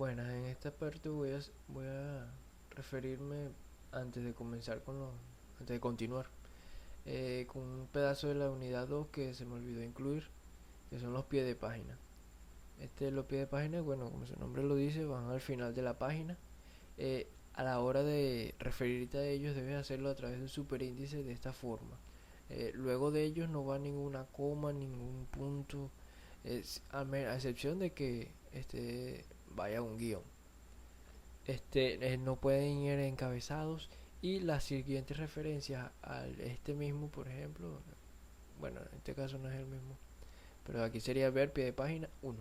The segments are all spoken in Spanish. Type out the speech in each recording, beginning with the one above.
Bueno, en esta parte voy a referirme antes de comenzar antes de continuar, con un pedazo de la unidad 2 que se me olvidó incluir, que son los pies de página. Los pies de página, bueno, como su nombre lo dice, van al final de la página. A la hora de referirte a ellos debes hacerlo a través de un superíndice de esta forma. Luego de ellos no va ninguna coma, ningún punto, a excepción de que vaya un guión. No pueden ir encabezados, y las siguientes referencias al este mismo, por ejemplo, bueno, en este caso no es el mismo, pero aquí sería ver pie de página 1,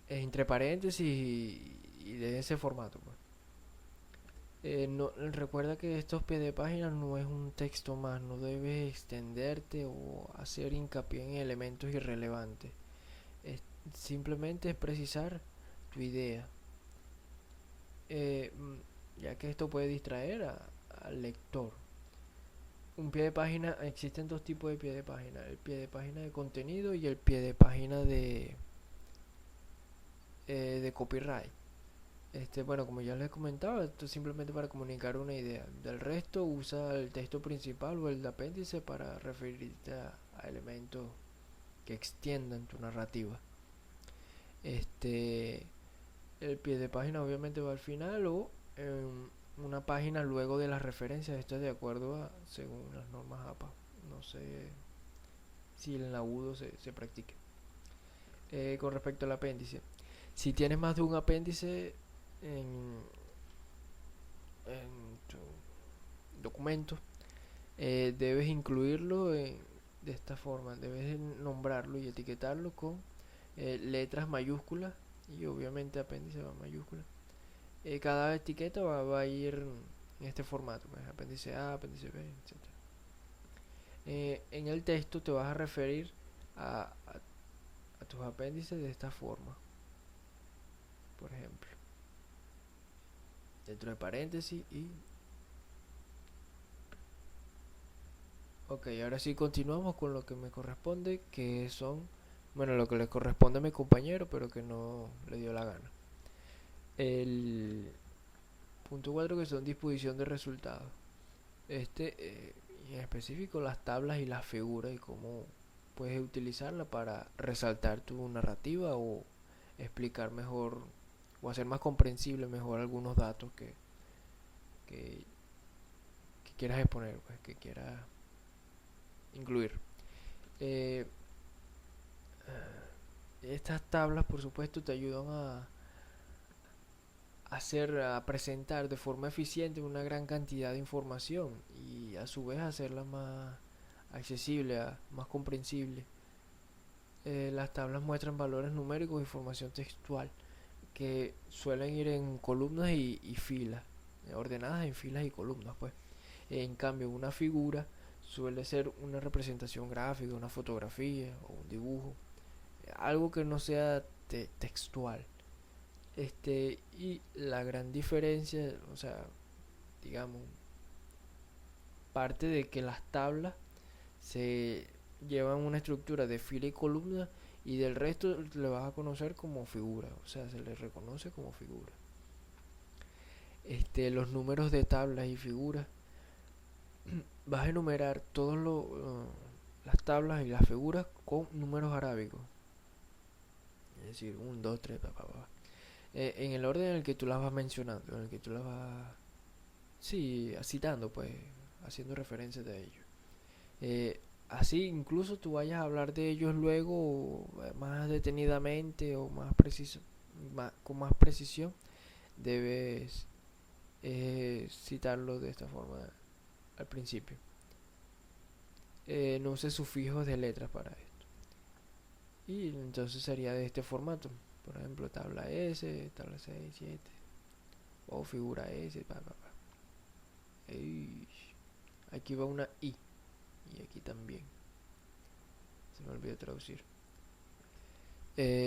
entre paréntesis y de ese formato, pues. No, recuerda que estos pies de página no es un texto más, no debes extenderte o hacer hincapié en elementos irrelevantes. Es, simplemente es precisar tu idea, eh, ya que esto puede distraer al lector. Un pie de página, existen dos tipos de pie de página: el pie de página de contenido y el pie de página de copyright. Bueno, como ya les comentaba, esto es simplemente para comunicar una idea. Del resto, usa el texto principal o el apéndice para referirte a elementos que extiendan tu narrativa. Este, el pie de página obviamente va al final o en una página luego de las referencias. Esto es de acuerdo a según las normas APA. No sé si en la UDO se practique. Con respecto al apéndice, si tienes más de un apéndice en, en tu documento, debes incluirlo de esta forma. Debes nombrarlo y etiquetarlo con letras mayúsculas, y obviamente apéndice va mayúscula. Cada etiqueta va a ir en este formato, pues, apéndice A, apéndice B, etc. En el texto te vas a referir a tus apéndices de esta forma. Por ejemplo, dentro de paréntesis y... Ok, ahora sí continuamos con lo que me corresponde, que son... Bueno, lo que le corresponde a mi compañero, pero que no le dio la gana. El punto 4, que son disposición de resultados. En específico, las tablas y las figuras y cómo puedes utilizarla para resaltar tu narrativa o explicar mejor o hacer más comprensible mejor algunos datos que, que quieras exponer, pues, que quieras incluir. Eh, Estas tablas, por supuesto, te ayudan a presentar de forma eficiente una gran cantidad de información, y a su vez hacerla más accesible, más comprensible. Las tablas muestran valores numéricos e información textual que suelen ir en columnas y filas, ordenadas en filas y columnas, pues. En cambio, una figura suele ser una representación gráfica, una fotografía o un dibujo, algo que no sea textual. Y la gran diferencia, o sea, digamos, parte de que las tablas se llevan una estructura de fila y columna, y del resto le vas a conocer como figura, o sea, se le reconoce como figura. Los números de tablas y figuras, vas a enumerar las tablas y las figuras con números arábicos, es decir, 1, 2, 3, en el orden en el que tú las vas mencionando, en el que tú las vas, sí, citando, pues, haciendo referencias de ellos. Así incluso tú vayas a hablar de ellos luego más detenidamente o más preciso, con más precisión, debes citarlo de esta forma al principio. No uses sufijos de letras para esto. Y entonces sería de este formato. Por ejemplo, tabla S, tabla 6, 7. O figura S, Aquí va una I. Y aquí también. Se me olvidó traducir.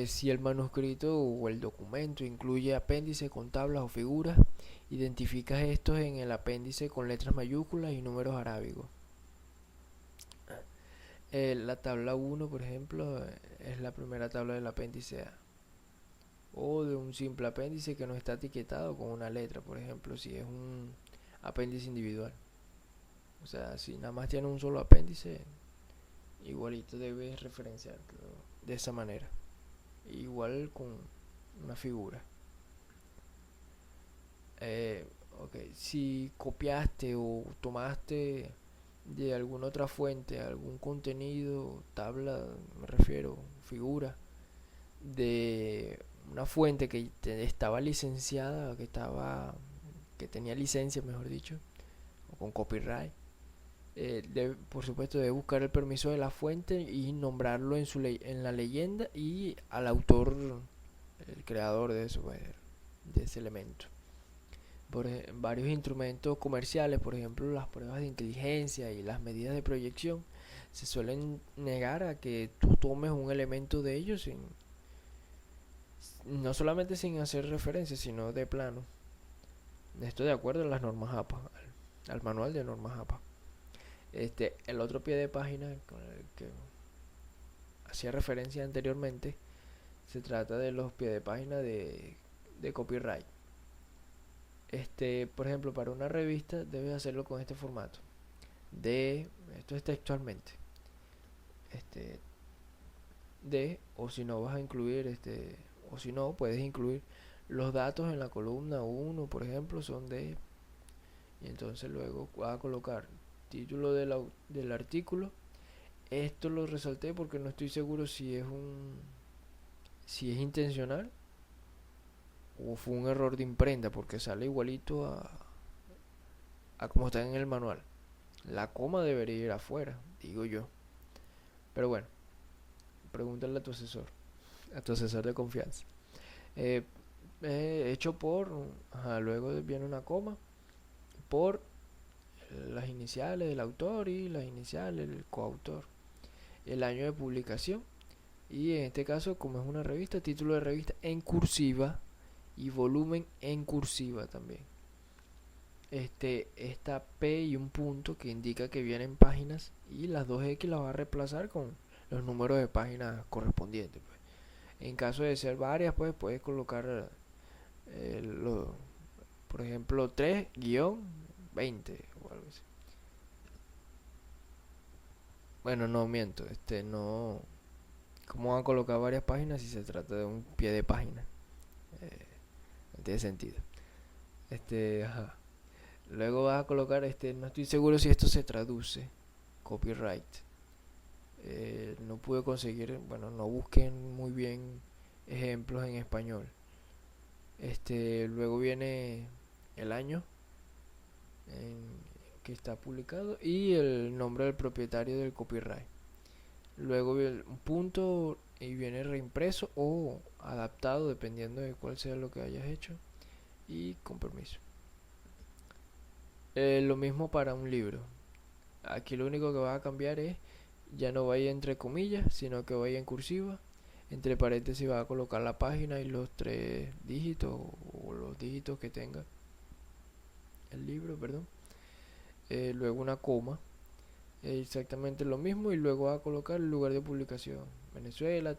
Si el manuscrito o el documento incluye apéndice con tablas o figuras, identificas estos en el apéndice con letras mayúsculas y números arábigos. La tabla 1, por ejemplo, es la primera tabla del apéndice A. o de un simple apéndice que no está etiquetado con una letra, por ejemplo, si es un apéndice individual. O sea, si nada más tiene un solo apéndice, igualito debes referenciarlo de esa manera. Igual con una figura. Ok, si copiaste o tomaste de alguna otra fuente algún contenido, tabla, me refiero, figura, de una fuente que estaba licenciada, que tenía licencia, mejor dicho, o con copyright, por supuesto debe buscar el permiso de la fuente y nombrarlo en la leyenda y al autor, el creador de eso, pues, de ese elemento. Varios instrumentos comerciales, por ejemplo las pruebas de inteligencia y las medidas de proyección, se suelen negar a que tú tomes un elemento de ellos no solamente sin hacer referencia, sino de plano. Esto de acuerdo a las normas APA, al manual de normas APA. El otro pie de página con el que hacía referencia anteriormente, se trata de los pies de página de copyright. Por ejemplo, para una revista debes hacerlo con este formato. Esto es textualmente. Este, o si no vas a incluir, o si no, puedes incluir los datos en la columna 1, por ejemplo, son de, y entonces luego vas a colocar título del artículo. Esto lo resalté porque no estoy seguro si es intencional o fue un error de imprenta, porque sale igualito a como está en el manual. La coma debería ir afuera, digo yo. Pero bueno, pregúntale a tu asesor de confianza. Eh, Hecho por, luego viene una coma, por las iniciales del autor y las iniciales del coautor, el año de publicación, y en este caso, como es una revista, título de revista en cursiva y volumen en cursiva también. Esta P y un punto que indica que vienen páginas, y las dos X las va a reemplazar con los números de páginas correspondientes, pues. En caso de ser varias, pues puedes colocar por ejemplo 3-20 o algo así. Bueno, no miento, no. ¿Cómo van a colocar varias páginas si se trata de un pie de página? No tiene sentido. Ajá. Luego vas a colocar, no estoy seguro si esto se traduce, copyright. No pude conseguir, bueno, no busquen muy bien ejemplos en español. Luego viene el año en que está publicado y el nombre del propietario del copyright. Luego viene un punto y viene reimpreso o adaptado dependiendo de cuál sea lo que hayas hecho, y con permiso. Lo mismo para un libro. Aquí lo único que va a cambiar es, ya no vaya entre comillas, sino que vaya en cursiva. Entre paréntesis va a colocar la página y los 3 dígitos o los dígitos que tenga el libro, perdón. Luego una coma, exactamente lo mismo, y luego va a colocar el lugar de publicación, Venezuela,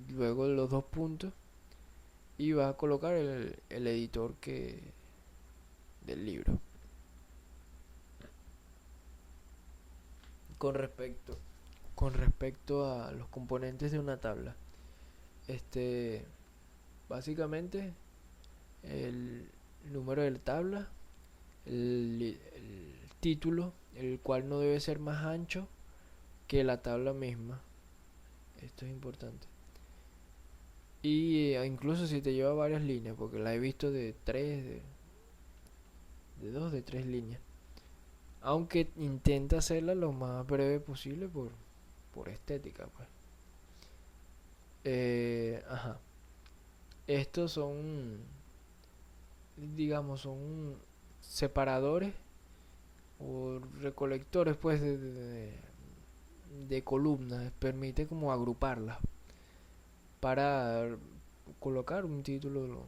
luego los 2 puntos, y va a colocar el editor del libro. Con respecto con respecto a los componentes de una tabla, básicamente el número de la tabla, el título, el cual no debe ser más ancho que la tabla misma. Esto es importante. Y incluso si te lleva varias líneas, porque la he visto de 3, de 2, de 3 líneas. Aunque intenta hacerla lo más breve posible por estética, pues. Ajá. Estos son, digamos, son separadores o recolectores, pues, de columnas. Permite como agruparlas para colocar un título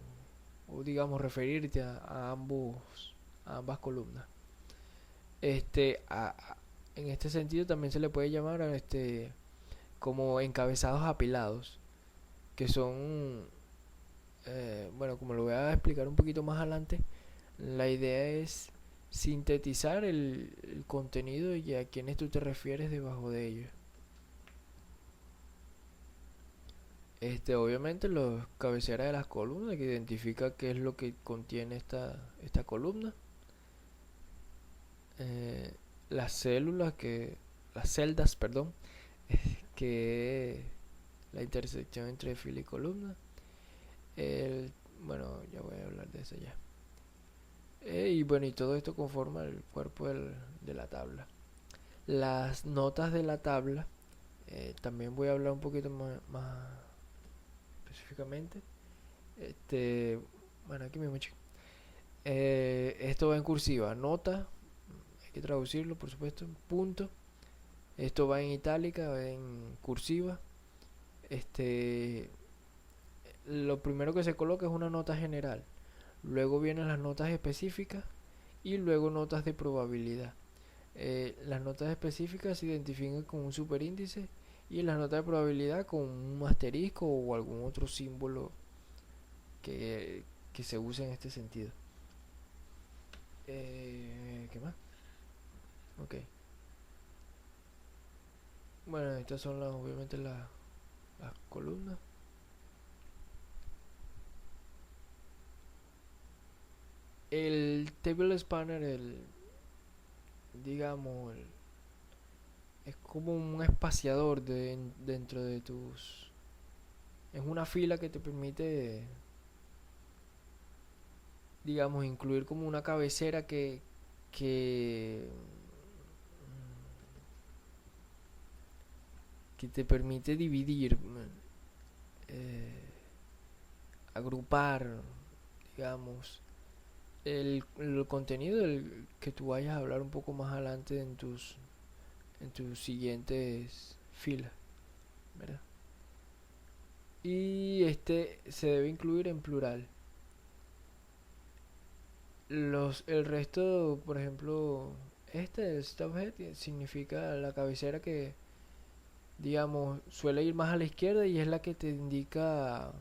o, digamos, referirte a ambas columnas. En este sentido también se le puede llamar como encabezados apilados. que son, bueno, como lo voy a explicar un poquito más adelante, la idea es sintetizar el contenido y a quienes tú te refieres debajo de ellos. Obviamente los cabeceras de las columnas, que identifica qué es lo que contiene esta columna. Eh, las células las celdas, perdón, que es la intersección entre fila y columna. Bueno, ya voy a hablar de eso ya. Y bueno, y todo esto conforma el cuerpo de la tabla. Las notas de la tabla, también voy a hablar un poquito más específicamente. Bueno, aquí mismo, chicos. Esto va en cursiva, nota, hay que traducirlo, por supuesto, punto. Esto va en itálica, va en cursiva. Lo primero que se coloca es una nota general. Luego vienen las notas específicas y luego notas de probabilidad. Las notas específicas se identifican con un superíndice y las notas de probabilidad con un asterisco o algún otro símbolo que, que se use en este sentido. ¿Qué más? Ok. Bueno, estas son obviamente las columnas. El table spanner, digamos, es como un espaciador dentro de tus... Es una fila que te permite, digamos, incluir como una cabecera que, que te permite dividir, eh, agrupar, digamos, el contenido del que tú vayas a hablar un poco más adelante en tus siguientes filas, ¿verdad? Y este se debe incluir en plural. El resto, por ejemplo, el stop head significa la cabecera que, digamos, suele ir más a la izquierda y es la que te indica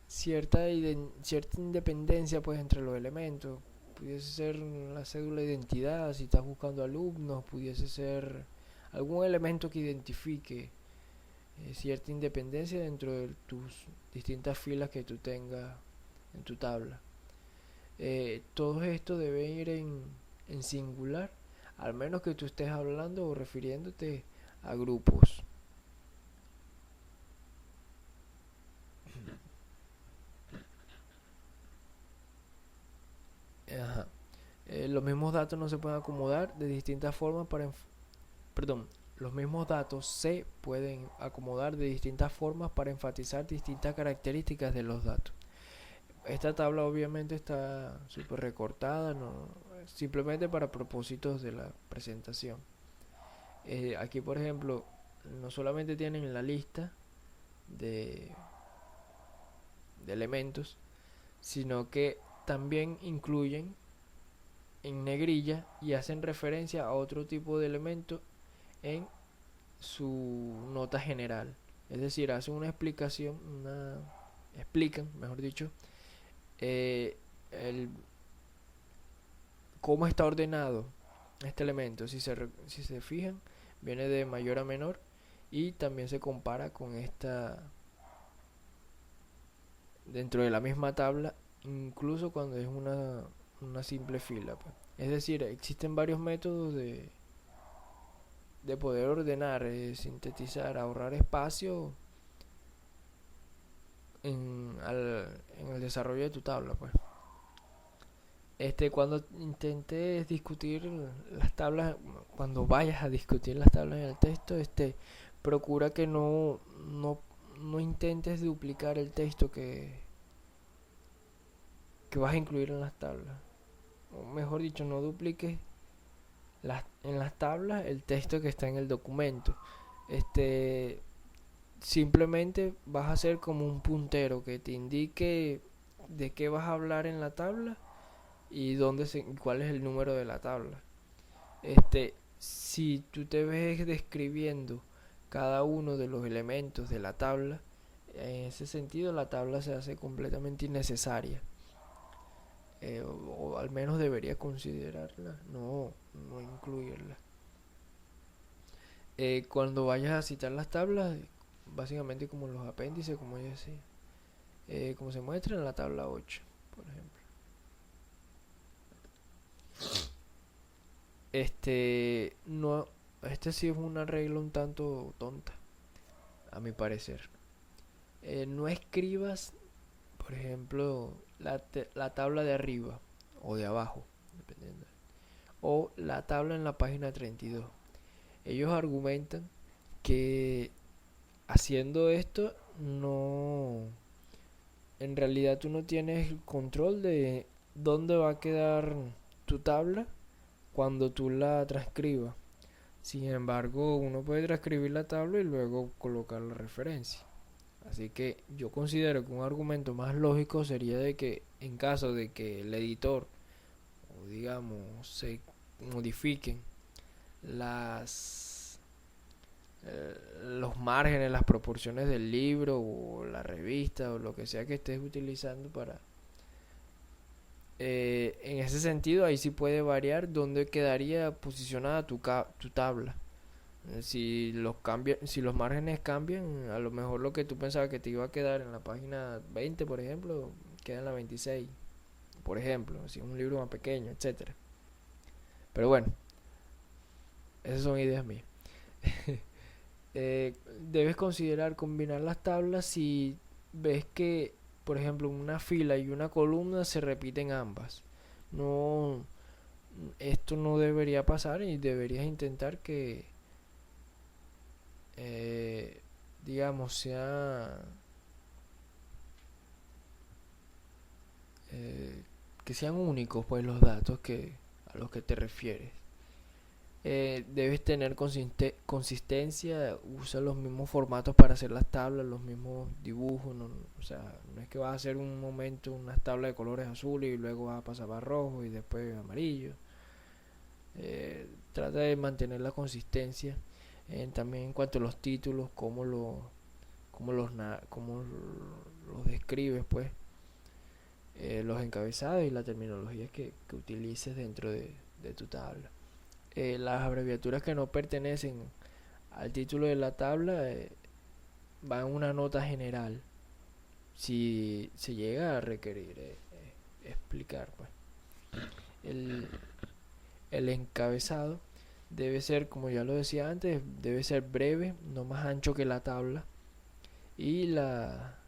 cierta independencia pues entre los elementos. Pudiese ser la cédula de identidad si estás buscando alumnos, pudiese ser algún elemento que identifique cierta independencia dentro de tus distintas filas que tú tengas en tu tabla. Todo esto debe ir en singular, al menos que tú estés hablando o refiriéndote a grupos. Ajá. Los mismos datos no se pueden acomodar de distintas formas perdón, los mismos datos se pueden acomodar de distintas formas para enfatizar distintas características de los datos. Esta tabla obviamente está súper recortada, no, simplemente para propósitos de la presentación. Aquí, por ejemplo, no solamente tienen la lista de, de elementos, sino que también incluyen en negrilla y hacen referencia a otro tipo de elemento en su nota general. Es decir, hacen una explicación, explican, mejor dicho, el, cómo está ordenado este elemento. Si se fijan, viene de mayor a menor y también se compara con esta dentro de la misma tabla, incluso cuando es una simple fila, pues. Es decir, existen varios métodos de poder ordenar, sintetizar, ahorrar espacio en el desarrollo de tu tabla, pues. Cuando intentes discutir las tablas, cuando vayas a discutir las tablas en el texto, procura que no intentes duplicar el texto que vas a incluir en las tablas. O mejor dicho, no dupliques en las tablas el texto que está en el documento. Simplemente vas a hacer como un puntero que te indique de qué vas a hablar en la tabla y cuál es el número de la tabla. Si tú te ves describiendo cada uno de los elementos de la tabla, En ese sentido, la tabla se hace completamente innecesaria. O al menos debería considerarla, no incluirla. Cuando vayas a citar las tablas, básicamente como los apéndices, como yo decía, como se muestra en la tabla 8, por ejemplo. No, sí es una regla un tanto tonta, a mi parecer. No escribas, por ejemplo, la tabla de arriba o de abajo, dependiendo, o la tabla en la página 32. Ellos argumentan que haciendo esto no, en realidad tú no tienes el control de dónde va a quedar tu tabla cuando tú la transcribas. Sin embargo, uno puede transcribir la tabla y luego colocar la referencia. Así que yo considero que un argumento más lógico sería de que en caso de que el editor, o digamos, se modifiquen las los márgenes, las proporciones del libro o la revista o lo que sea que estés utilizando para en ese sentido ahí sí puede variar dónde quedaría posicionada tu tabla. Si los márgenes cambian, a lo mejor lo que tú pensabas que te iba a quedar en la página 20, por ejemplo, queda en la 26, por ejemplo, si es un libro más pequeño, etcétera. Pero bueno, esas son ideas mías. Debes considerar combinar las tablas si ves que, por ejemplo, una fila y una columna se repiten ambas. No, esto no debería pasar y deberías intentar que, eh, digamos, eh, que sean únicos, pues, los datos a los que te refieres. Debes tener consistencia, usa los mismos formatos para hacer las tablas, los mismos dibujos, o sea, no es que vas a hacer un momento unas tablas de colores azules y luego vas a pasar a rojo y después amarillo. Trata de mantener la consistencia, también en cuanto a los títulos, cómo los describes, pues, los encabezados y la terminología que utilices dentro de tu tabla. Las abreviaturas que no pertenecen al título de la tabla van en una nota general si se llega a requerir explicar, pues. el, el encabezado debe ser, como ya lo decía antes, debe ser breve, no más ancho que la tabla, y la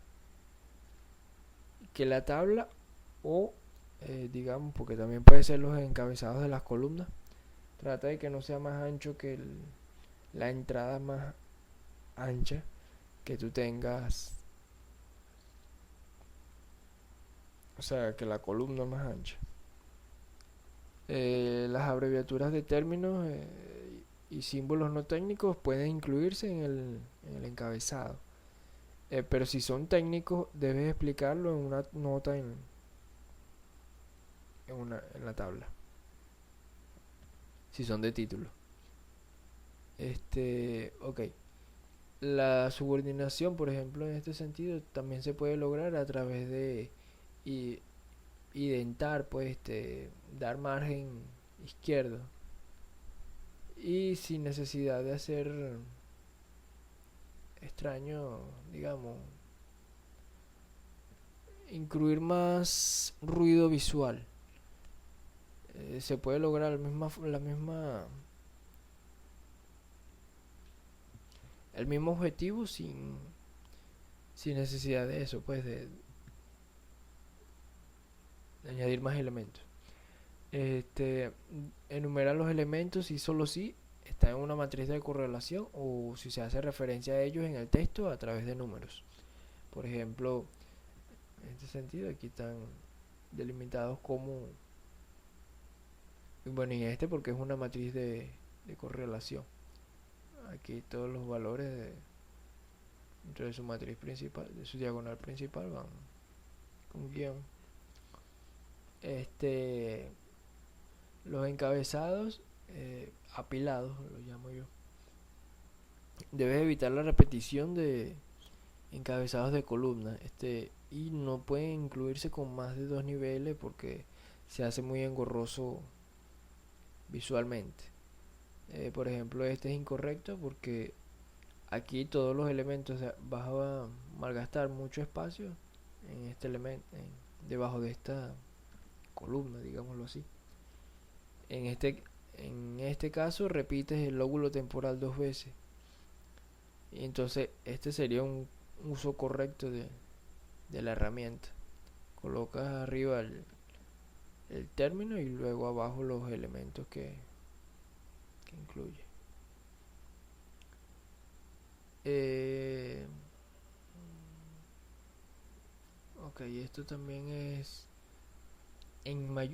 tabla, o digamos, porque también puede ser los encabezados de las columnas. Trata de que no sea más ancho que la entrada más ancha que tú tengas, o sea, que la columna más ancha. Las abreviaturas de términos y símbolos no técnicos pueden incluirse en el encabezado. Pero si son técnicos, debes explicarlo en una nota en la tabla. Si son de título. Ok. La subordinación, por ejemplo, en este sentido, también se puede lograr a través de identar, pues, dar margen izquierdo. Y sin necesidad de hacer extraño, digamos, incluir más ruido visual. Se puede lograr el mismo objetivo sin necesidad de eso, pues, de añadir más elementos. Enumerar los elementos y solo si está en una matriz de correlación o si se hace referencia a ellos en el texto a través de números. Por ejemplo, en este sentido aquí están delimitados como, bueno, y porque es una matriz de correlación. Aquí todos los valores dentro de su matriz principal, de su diagonal principal, van con guión. Los encabezados apilados, lo llamo yo. Debes evitar la repetición encabezados de columna, y no pueden incluirse con más de 2 niveles porque se hace muy engorroso visualmente. Por ejemplo, este es incorrecto porque aquí todos los elementos, o sea, vas a malgastar mucho espacio en este elemento, debajo de esta columna, digámoslo así. En este, en este caso repites el lóbulo temporal 2 veces. Y entonces este sería un uso correcto de la herramienta. Colocas arriba el término y luego abajo los elementos que incluye. Eh, ok, esto también es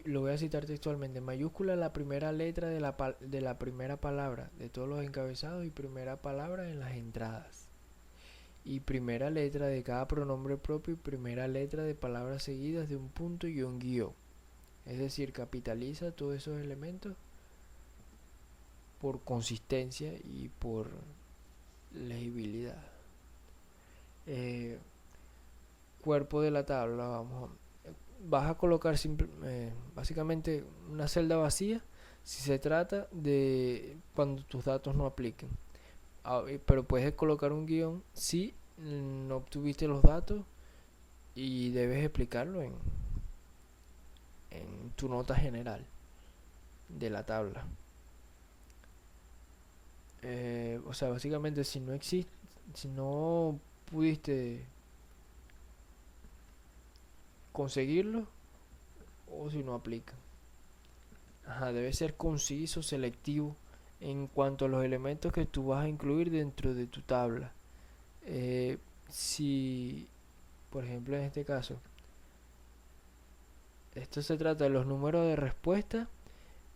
lo voy a citar textualmente: en mayúscula la primera letra de la primera palabra de todos los encabezados y primera palabra en las entradas, y primera letra de cada pronombre propio y primera letra de palabras seguidas de un punto y un guión. Es decir, capitaliza todos esos elementos por consistencia y por legibilidad. Eh, Cuerpo de la tabla, vas a colocar básicamente una celda vacía si se trata de cuando tus datos no apliquen. Pero puedes colocar un guión si no obtuviste los datos y debes explicarlo en tu nota general de la tabla. O sea, básicamente si no pudiste conseguirlo o si no aplica. Ajá, debe ser conciso, selectivo en cuanto a los elementos que tú vas a incluir dentro de tu tabla. Si, por ejemplo, en este caso, esto se trata de los números de respuesta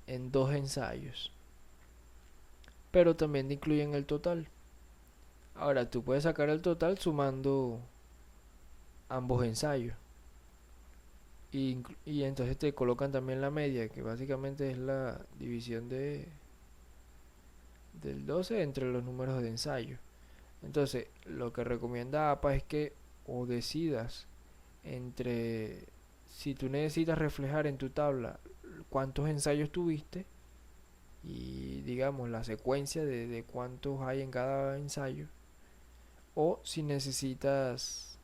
en 2 ensayos, pero también incluyen el total. Ahora, tú puedes sacar el total sumando ambos ensayos. Y entonces te colocan también la media, que básicamente es la división del 12 entre los números de ensayo. Entonces, lo que recomienda APA es que o decidas entre, si tú necesitas reflejar en tu tabla cuántos ensayos tuviste y digamos la secuencia de cuántos hay en cada ensayo, o si necesitas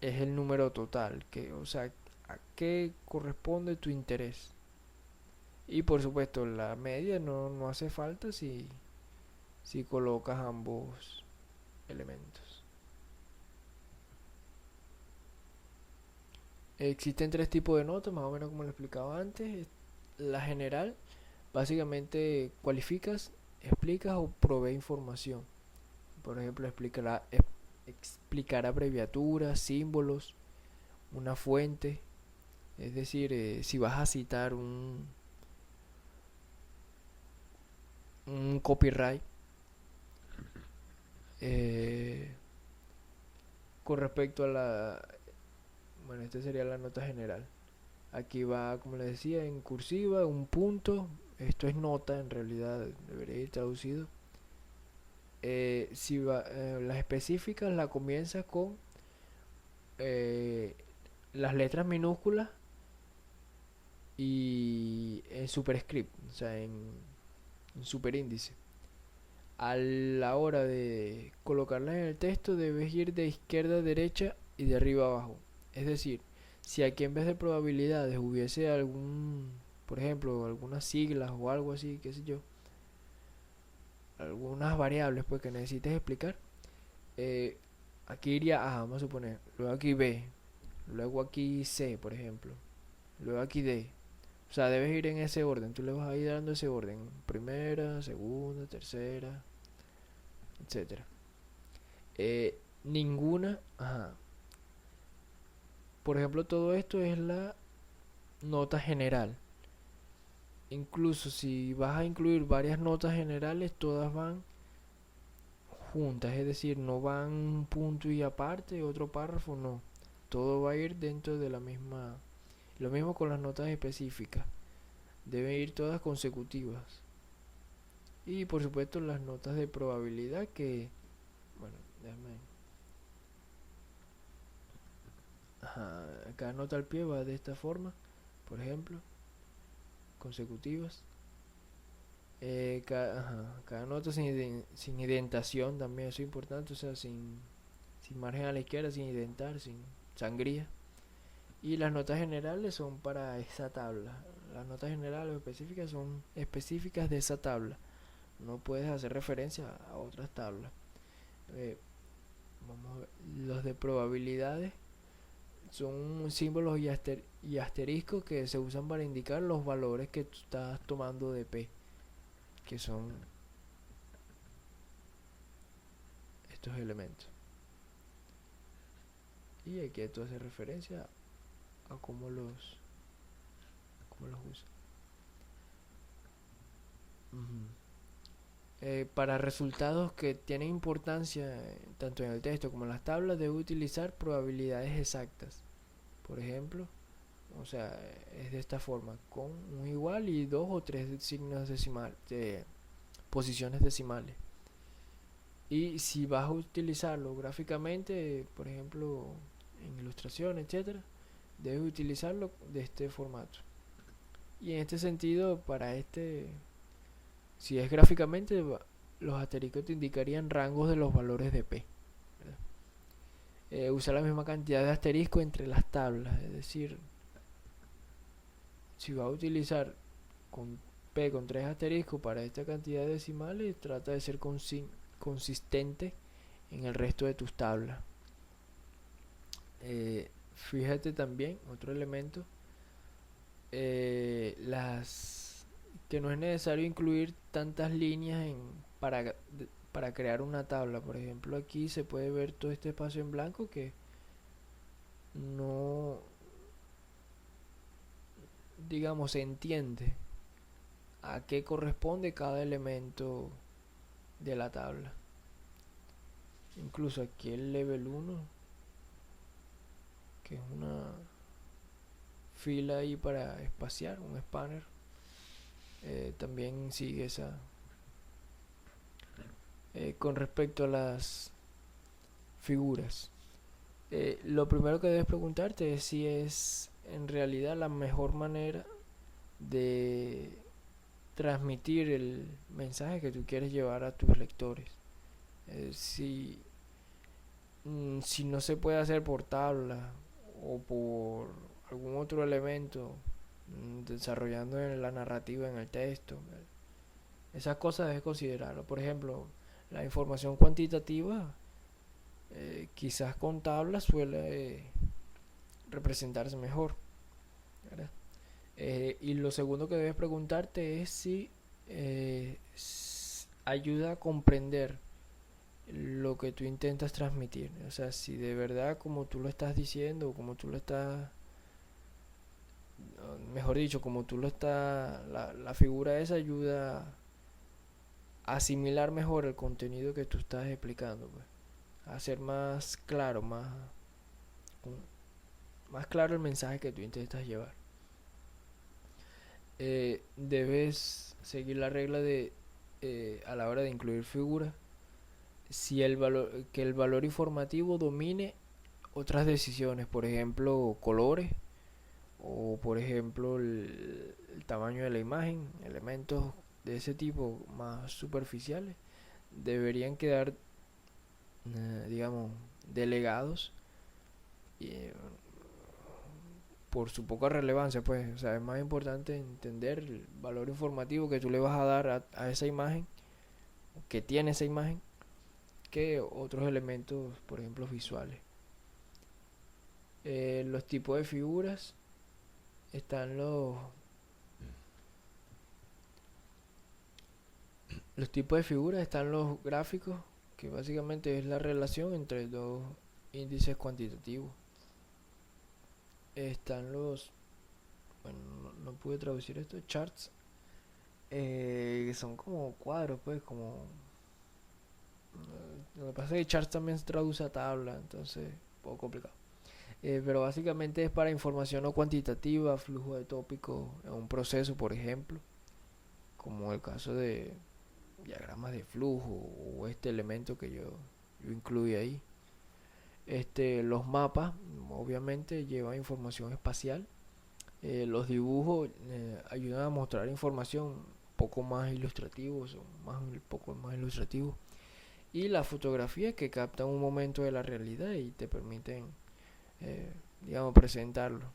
es el número total, o sea, a qué corresponde tu interés. Y por supuesto la media no hace falta si colocas ambos elementos. Existen 3 tipos de notas, más o menos como lo explicaba antes. La general, básicamente cualificas, explicas o provee información. Por ejemplo, explicar abreviaturas, símbolos, una fuente. Es decir, si vas a citar un copyright, eh, con respecto a bueno, esta sería la nota general. Aquí va, como les decía, en cursiva, un punto. Esto es nota, en realidad debería ir traducido. Las específicas la comienzas con las letras minúsculas y en superscript, o sea, en superíndice. A la hora de colocarlas en el texto debes ir de izquierda a derecha y de arriba a abajo. Es decir, si aquí en vez de probabilidades hubiese por ejemplo, algunas siglas o algo así, qué sé yo, algunas variables pues que necesites explicar, aquí iría A, vamos a suponer, luego aquí B, luego aquí C, por ejemplo, luego aquí D. O sea, debes ir en ese orden, tú le vas a ir dando ese orden: primera, segunda, tercera, etcétera. Ninguna, ajá. Por ejemplo, todo esto es la nota general. Incluso si vas a incluir varias notas generales, todas van juntas, es decir, no van un punto y aparte otro párrafo, no. Todo va a ir dentro de la misma. Lo mismo con las notas específicas, deben ir todas consecutivas. Y por supuesto las notas de probabilidad, que, bueno, déjame cada nota al pie va de esta forma, por ejemplo, consecutivas. Cada nota sin indentación también, eso es importante, o sea, sin margen a la izquierda, sin indentar, sin sangría. Y las notas generales son para esa tabla. Las notas generales o específicas son específicas de esa tabla. No puedes hacer referencia a otras tablas. Eh, Vamos a ver. Los de probabilidades son símbolos y asteriscos que se usan para indicar los valores que tú estás tomando de P, que son estos elementos. Y aquí tú haces referencia a cómo los usas. Para resultados que tienen importancia tanto en el texto como en las tablas, debe utilizar probabilidades exactas. Por ejemplo, o sea, es de esta forma, con un igual y dos o tres signos decimales, posiciones decimales. Y si vas a utilizarlo gráficamente, por ejemplo, en ilustración, etcétera, debes utilizarlo de este formato. Y en este sentido, si es gráficamente, los asteriscos te indicarían rangos de los valores de P. Usa la misma cantidad de asteriscos entre las tablas, es decir, si va a utilizar con P con 3 asteriscos para esta cantidad de decimales, trata de ser consistente en el resto de tus tablas. Fíjate también, otro elemento, que no es necesario incluir tantas líneas para crear una tabla. Por ejemplo, aquí se puede ver todo este espacio en blanco que no, digamos, se entiende a qué corresponde cada elemento de la tabla. Incluso aquí el level 1, que es una fila ahí para espaciar, un spanner, también sigue esa. Con respecto a las figuras, lo primero que debes preguntarte es si es en realidad la mejor manera de transmitir el mensaje que tú quieres llevar a tus lectores. Si no se puede hacer por tabla o por algún otro elemento, desarrollando la narrativa en el texto, esas cosas debes considerarlo. Por ejemplo, la información cuantitativa, quizás con tablas suele representarse mejor, ¿verdad? Y lo segundo que debes preguntarte es si ayuda a comprender lo que tú intentas transmitir. O sea, si de verdad como tú lo estás diciendo, o como tú lo estás, mejor dicho, como tú lo estás, la figura esa ayuda a asimilar mejor el contenido que tú estás explicando, pues, a hacer más claro, más claro el mensaje que tú intentas llevar. Debes seguir la regla de a la hora de incluir figuras, que el valor informativo domine otras decisiones, por ejemplo colores, o por ejemplo el tamaño de la imagen. Elementos de ese tipo más superficiales deberían quedar, digamos, delegados, por su poca relevancia, pues. O sea, es más importante entender el valor informativo que tú le vas a dar a esa imagen, que tiene esa imagen, que otros elementos, por ejemplo, visuales. Los tipos de figuras están los tipos de figuras están los gráficos, que básicamente es la relación entre dos índices cuantitativos. Están bueno, no pude traducir esto, charts, que son como cuadros, pues, como, lo que pasa es que charts también se traduce a tabla, entonces un poco complicado. Pero básicamente es para información no cuantitativa, flujo de tópicos en un proceso, por ejemplo, como el caso de diagramas de flujo o este elemento que yo incluí ahí. Los mapas, obviamente lleva información espacial. Los dibujos ayudan a mostrar información un poco más ilustrativos, un poco más ilustrativos. Y las fotografías que captan un momento de la realidad y te permiten, digamos, presentarlo.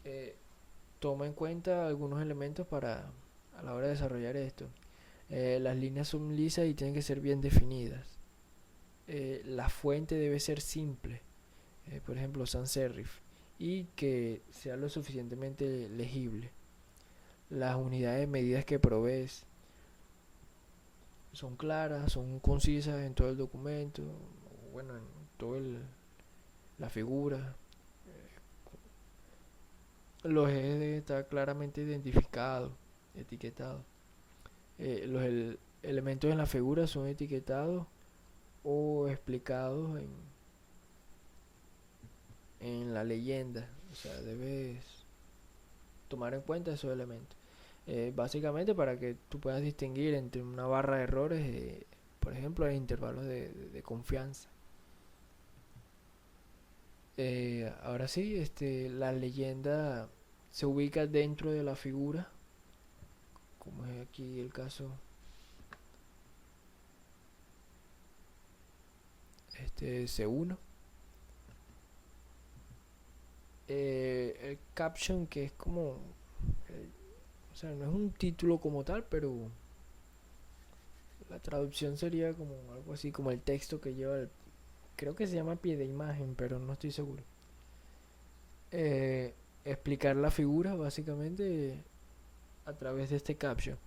Eh, Toma en cuenta algunos elementos para a la hora de desarrollar esto. Las líneas son lisas y tienen que ser bien definidas. La fuente debe ser simple, por ejemplo sans serif, y que sea lo suficientemente legible. Las unidades de medidas que provees son claras, son concisas en todo el documento, bueno, en toda la figura. Los ejes deben estar claramente identificados, etiquetados. Elementos en la figura son etiquetados o explicados en la leyenda. O sea, debes tomar en cuenta esos elementos. Básicamente para que tú puedas distinguir entre una barra de errores, por ejemplo, en intervalos de confianza. Ahora sí, la leyenda se ubica dentro de la figura, como es aquí el caso C1. El caption, que es como o sea, no es un título como tal, pero la traducción sería como algo así como el texto que lleva creo que se llama pie de imagen, pero no estoy seguro. eh, Explicar la figura básicamente a través de este caption,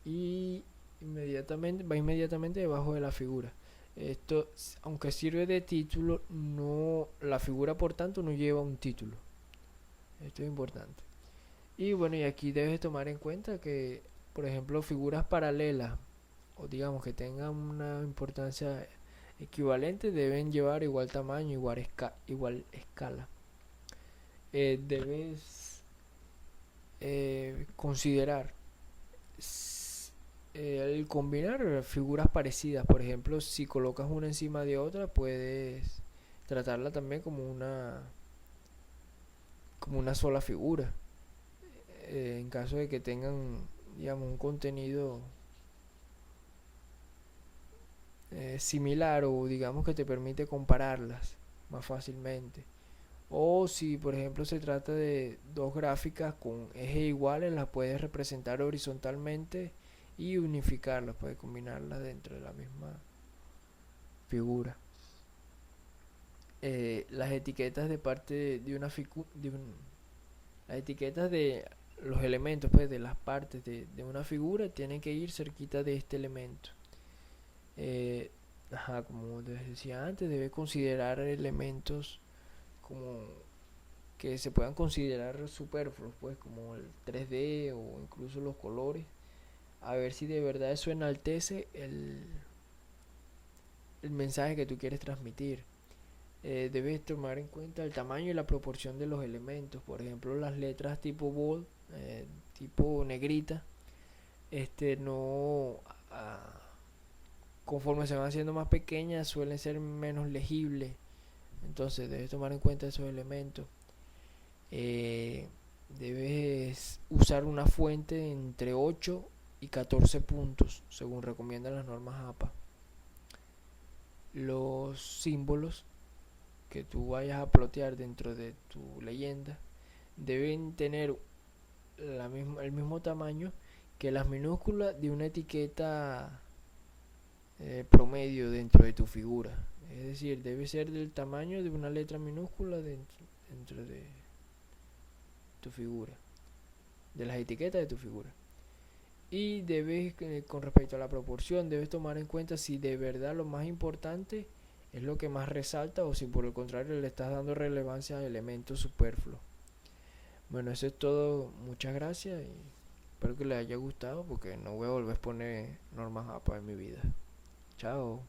y va inmediatamente debajo de la figura. Esto, aunque sirve de título, no, la figura por tanto no lleva un título. Esto es importante. Y bueno, y aquí debes tomar en cuenta que, por ejemplo, figuras paralelas o digamos que tengan una importancia equivalente deben llevar igual tamaño, igual escala. Debes considerar el combinar figuras parecidas. Por ejemplo, si colocas una encima de otra, puedes tratarla también como una sola figura. En caso de que tengan, digamos, un contenido similar, o digamos que te permite compararlas más fácilmente. O si por ejemplo se trata de dos gráficas con ejes iguales, las puedes representar horizontalmente y unificarlas, puedes combinarlas dentro de la misma figura. Las etiquetas de parte de una las etiquetas de los elementos, pues de las partes de una figura tienen que ir cerquita de este elemento. eh, Como les decía antes, debe considerar elementos como que se puedan considerar superfluos, pues como el 3D o incluso los colores, a ver si de verdad eso enaltece el mensaje que tú quieres transmitir. Debes tomar en cuenta el tamaño y la proporción de los elementos. Por ejemplo, las letras tipo bold, tipo negrita, no conforme se van haciendo más pequeñas suelen ser menos legibles. Entonces debes tomar en cuenta esos elementos. eh, Debes usar una fuente entre 8 y 14 puntos, según recomiendan las normas APA. Los símbolos que tú vayas a plotear dentro de tu leyenda deben tener el mismo tamaño que las minúsculas de una etiqueta promedio dentro de tu figura. Es decir, debe ser del tamaño de una letra minúscula dentro de tu figura, de las etiquetas de tu figura. Y debes, con respecto a la proporción, debes tomar en cuenta si de verdad lo más importante es lo que más resalta, o si por el contrario le estás dando relevancia a elementos superfluos. Bueno, eso es todo. Muchas gracias y espero que les haya gustado, porque no voy a volver a poner normas APA en mi vida. Chao.